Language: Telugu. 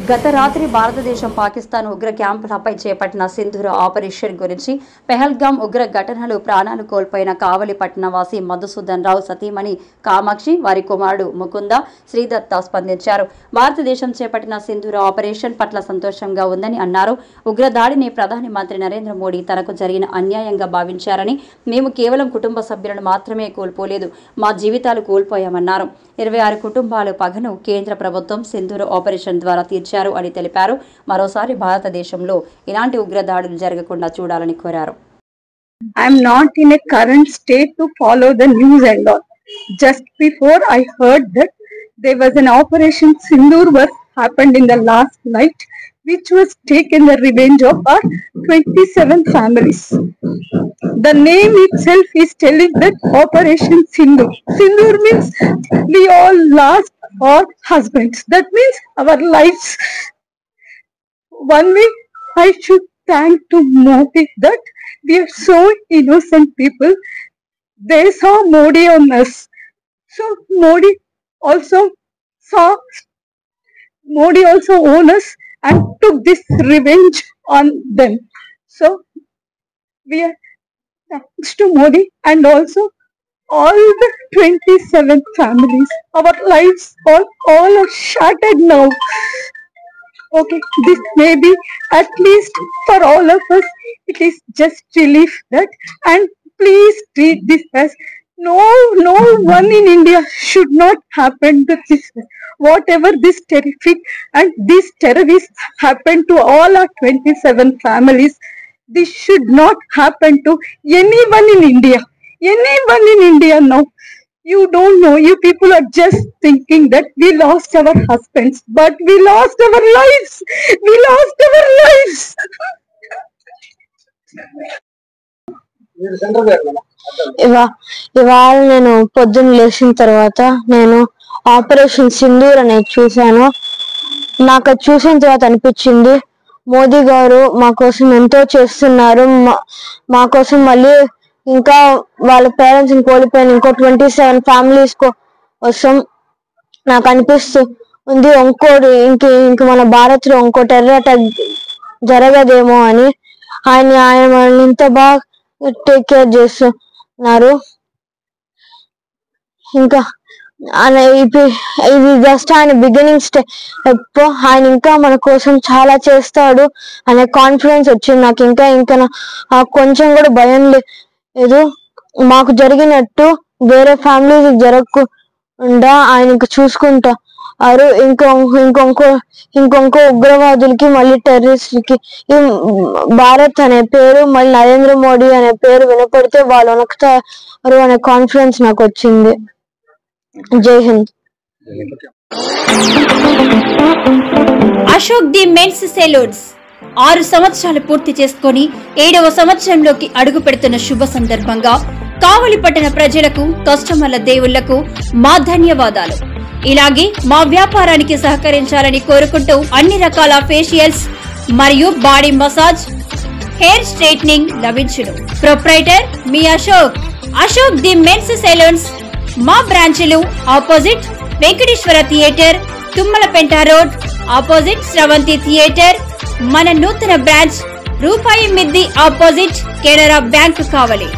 గత రాత్రి భారతదేశం పాకిస్తాన్ ఉగ్ర క్యాంపులపై చేపట్టిన సింధూర ఆపరేషన్ గురించి పెహల్గాం ఉగ్ర ఘటనలు ప్రాణాలు కోల్పోయిన కావలి పట్టణవాసి మధుసూదన్ రావు సతీమణి కామాక్షి వారి కుమారుడు ముకుంద శ్రీదత్త స్పందించారు. భారతదేశం చేపట్టిన సింధూర ఆపరేషన్ పట్ల సంతోషంగా ఉందని అన్నారు. ఉగ్రదాడిని ప్రధాని మంత్రి నరేంద్ర మోడీ తనకు జరిగిన అన్యాయంగా భావించారని, మేము కేవలం కుటుంబ సభ్యులను మాత్రమే కోల్పోలేదు, మా జీవితాలు కోల్పోయామన్నారు. 26 కుటుంబాల పగను కేంద్ర ప్రభుత్వం సింధూర ఆపరేషన్ ద్వారా తీర్చారు అని తెలిపారు. మరోసారి భారతదేశంలో ఇలాంటి ఉగ్రదాడులు జరగకుండా చూడాలని కోరారు. I am not in a current state to follow the news and all. Just before I heard that there was an operation Sindoor was happened in the last night, which was taken the revenge of our 27 families. The name itself is telling that Operation Sindoor. Sindoor means we all lost our husbands. That means our lives. One way I should thank to Modi that we are so innocent people. They saw Modi on us. So Modi also owned us and took this revenge on them. So we are thanks to Modi and also all the 27 families. Our lives all are shattered now. Okay, this may be at least for all of us, it is just relief that, and please treat this as no one in India should not happen to this. Whatever this terrific and these terrorists happened to all our 27 families, this should not happen to anyone in India. Anyone in India now. You don't know, you people are just thinking that we lost our husbands, but we lost our lives. We lost our lives. ఇవాళ నేను పొద్దున్న లేచిన తర్వాత నేను ఆపరేషన్ సింధూర్ అనేది చూశాను. నాకు అది చూసిన తర్వాత అనిపించింది, మోదీ గారు మా కోసం ఎంతో చేస్తున్నారు. మా కోసం మళ్ళీ ఇంకా వాళ్ళ పేరెంట్స్ కోల్పోయిన ఇంకో 27 ఫ్యామిలీస్ కోసం నాకు అనిపిస్తూ ఉంది ఇంక మన భారత్ లో ఇంకో టెర్రర్ అటాక్ జరగదేమో అని. ఆయన మనల్ని ఇంత బాగా టేక్ కేర్ చేస్తున్నారు. ఇంకా ఇది జస్ట్ ఆయన బిగినింగ్ స్టెప్. ఆయన ఇంకా మన కోసం చాలా చేస్తాడు అనే కాన్ఫిడెన్స్ వచ్చింది నాకు. ఇంకా కొంచెం కూడా భయం లేదు. మాకు జరిగినట్టు వేరే ఫ్యామిలీస్ జరగకుండా ఆయన ఇంకా చూసుకుంటారు. ఇంకొంకో ఉగ్రవాదులకి మళ్ళీ టెర్రరిస్టులకి ఈ భారత్ అనే పేరు మళ్ళీ నరేంద్ర మోడీ అనే పేరు వినపడితే వాళ్ళు వణుకుతారు అనే కాన్ఫిడెన్స్ నాకు వచ్చింది. జై హింద్. అశోక్ ది మెన్స్ సెలూన్స్ 6 సంవత్సరాలు పూర్తి చేసుకుని 7వ సంవత్సరంలోకి అడుగు పెడుతున్న శుభ సందర్భంగా కావలి పట్టణ ప్రజలకు, కస్టమర్ల దేవుళ్లకు మా ధన్యవాదాలు. ఇలాగే మా వ్యాపారానికి సహకరించాలని కోరుకుంటూ అన్ని రకాల ఫేషియల్స్ మరియు బాడీ మసాజ్, హెయిర్ స్ట్రైట్నింగ్ లభించును. ప్రొప్రైటర్ మీ అశోక్ ది మెన్స్ సెలూన్స్. మా బ్రాంచ్లు opposite Venkateswara theatre, Tummalapenta road opposite Sravanthi theatre. మన నూతన బ్రాంచ్ రూపాయి మిద్ది ఆపోజిట్ కెనరా బ్యాంక్ కావలి.